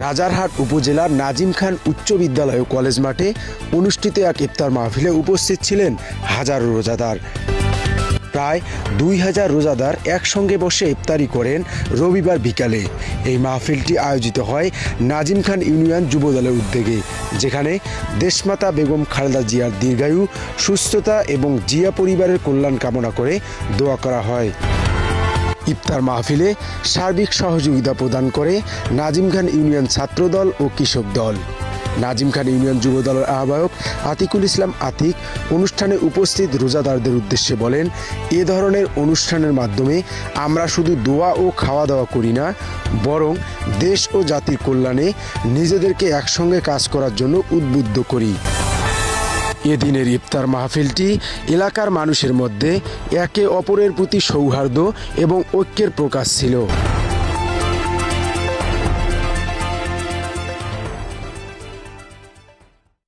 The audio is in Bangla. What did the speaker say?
রাজারহাট উপজেলার নাজিম খান উচ্চ বিদ্যালয় ও কলেজ মাঠে অনুষ্ঠিত এক ইফতার মাহফিলে উপস্থিত ছিলেন হাজারো রোজাদার। প্রায় 2000 রোজাদার একসঙ্গে বসে ইফতারি করেন রবিবার বিকালে। এই মাহফিলটি আয়োজিত হয় নাজিম খান ইউনিয়ন যুবদলের উদ্যোগে, যেখানে দেশমাতা বেগম খালেদা জিয়ার দীর্ঘায়ু, সুস্থতা এবং জিয়া পরিবারের কল্যাণ কামনা করে দোয়া করা হয়। ইফতার মাহফিলে সার্বিক সহযোগিতা প্রদান করে নাজিম খান ইউনিয়ন ছাত্রদল ও কৃষক দল। নাজিম খান ইউনিয়ন যুব দলের আহ্বায়ক আতিকুল ইসলাম আতিক অনুষ্ঠানে উপস্থিত রোজাদারদের উদ্দেশ্যে বলেন, এ ধরনের অনুষ্ঠানের মাধ্যমে আমরা শুধু দোয়া ও খাওয়া দাওয়া করি না, বরং দেশ ও জাতির কল্যাণে নিজেদেরকে একসঙ্গে কাজ করার জন্য উদ্বুদ্ধ করি। এদিনের ইফতার মাহফিলটি এলাকার মানুষের মধ্যে একে অপরের প্রতি সৌহার্দ্য এবং ঐক্যের প্রকাশ ছিল।